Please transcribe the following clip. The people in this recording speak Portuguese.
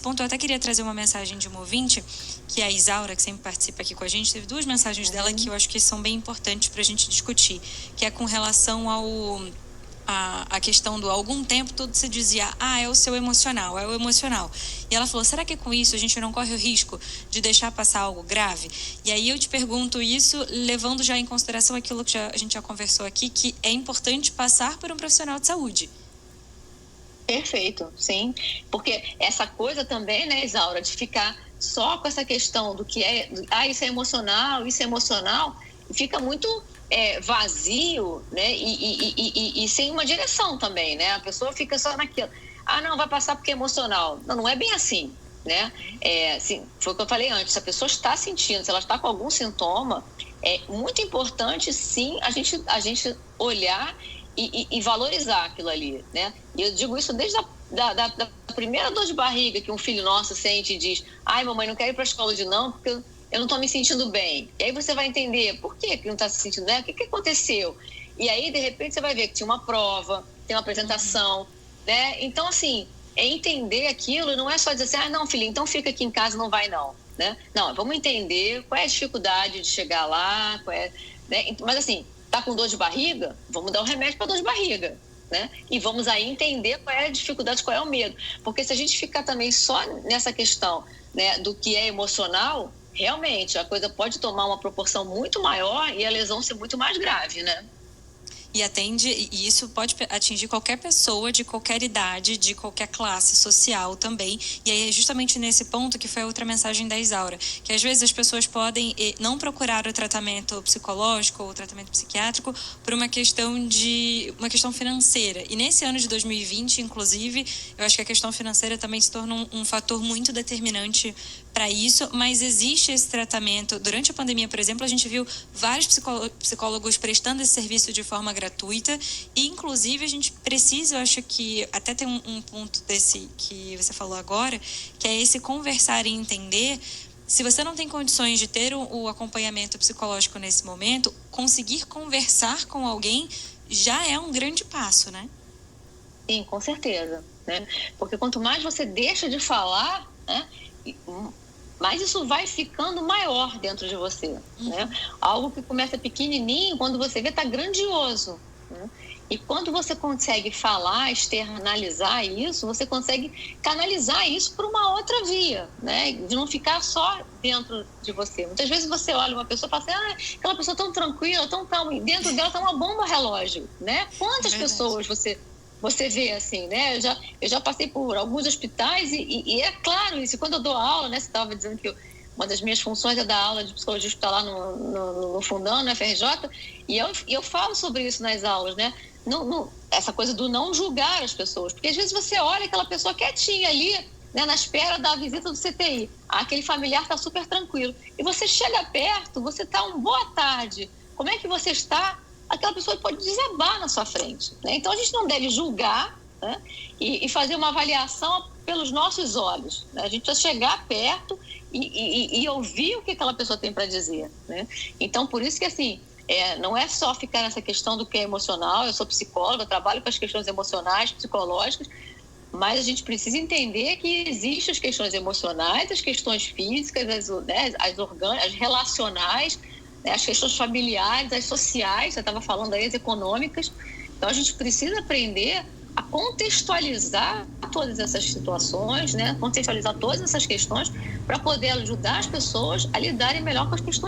ponto, eu até queria trazer uma mensagem de uma ouvinte, que é a Isaura, que sempre participa aqui com a gente. Teve 2 mensagens dela que eu acho que são bem importantes para a gente discutir, que é com relação a questão do algum tempo tudo se dizia, é o seu emocional, é o emocional. E ela falou, será que com isso a gente não corre o risco de deixar passar algo grave? E aí eu te pergunto isso, levando já em consideração aquilo que a gente já conversou aqui, que é importante passar por um profissional de saúde. Perfeito, sim. Porque essa coisa também, né, Isaura, de ficar só com essa questão do que é, isso é emocional, fica muito vazio, né, e sem uma direção também, né? A pessoa fica só naquilo. Não, vai passar porque é emocional. Não é bem assim, né? Assim, foi o que eu falei antes, se a pessoa está sentindo, se ela está com algum sintoma, é muito importante, sim, a gente olhar e valorizar aquilo ali, né? E eu digo isso desde da primeira dor de barriga que um filho nosso sente e diz, mamãe, não quero ir para a escola de não, porque eu não estou me sentindo bem. E aí você vai entender por que não está se sentindo bem, o que aconteceu. E aí, de repente, você vai ver que tinha uma prova, tem uma apresentação, né? Então, assim, é entender aquilo, não é só dizer assim, não, filho, então fica aqui em casa, não vai não, né? Não, vamos entender qual é a dificuldade de chegar lá, né? Mas assim, tá com dor de barriga? Vamos dar o remédio para dor de barriga, né? E vamos aí entender qual é a dificuldade, qual é o medo. Porque se a gente ficar também só nessa questão, né, do que é emocional, realmente a coisa pode tomar uma proporção muito maior e a lesão ser muito mais grave, né? E isso pode atingir qualquer pessoa de qualquer idade, de qualquer classe social também. E aí é justamente nesse ponto que foi a outra mensagem da Isaura, que às vezes as pessoas podem não procurar o tratamento psicológico ou o tratamento psiquiátrico por uma questão financeira. E nesse ano de 2020, inclusive, eu acho que a questão financeira também se torna um fator muito determinante para isso, mas existe esse tratamento. Durante a pandemia, por exemplo, a gente viu vários psicólogos prestando esse serviço de forma gratuita e, inclusive, a gente precisa, eu acho que até tem um ponto desse que você falou agora, que é esse conversar e entender. Se você não tem condições de ter o acompanhamento psicológico nesse momento, conseguir conversar com alguém já é um grande passo, né? Sim, com certeza, né? Porque quanto mais você deixa de falar, né, mas isso vai ficando maior dentro de você, né? Algo que começa pequenininho, quando você vê, tá grandioso, né? E quando você consegue falar, externalizar isso, você consegue canalizar isso para uma outra via, né? De não ficar só dentro de você. Muitas vezes você olha uma pessoa e fala assim, aquela pessoa tão tranquila, tão calma, e dentro dela tá uma bomba relógio, né? Quantas pessoas você vê assim, né? Eu já passei por alguns hospitais e é claro isso. Quando eu dou aula, né? Você estava dizendo que uma das minhas funções é dar aula de psicologia hospitalar no Fundão, no FRJ, e eu falo sobre isso nas aulas, né? Essa coisa do não julgar as pessoas, porque às vezes você olha aquela pessoa quietinha ali, né, na espera da visita do CTI, aquele familiar está super tranquilo, e você chega perto, você está boa tarde, como é que você está? Aquela pessoa pode desabar na sua frente, né? Então a gente não deve julgar, né, e fazer uma avaliação pelos nossos olhos, né? A gente precisa chegar perto e ouvir o que aquela pessoa tem para dizer, né? Então por isso que assim, não é só ficar nessa questão do que é emocional. Eu sou psicóloga, trabalho com as questões emocionais, psicológicas, mas a gente precisa entender que existem as questões emocionais, as questões físicas, as relacionais, né, as questões familiares, as sociais, você estava falando aí, as econômicas. Então a gente precisa aprender a contextualizar todas essas situações, né, contextualizar todas essas questões para poder ajudar as pessoas a lidarem melhor com as questões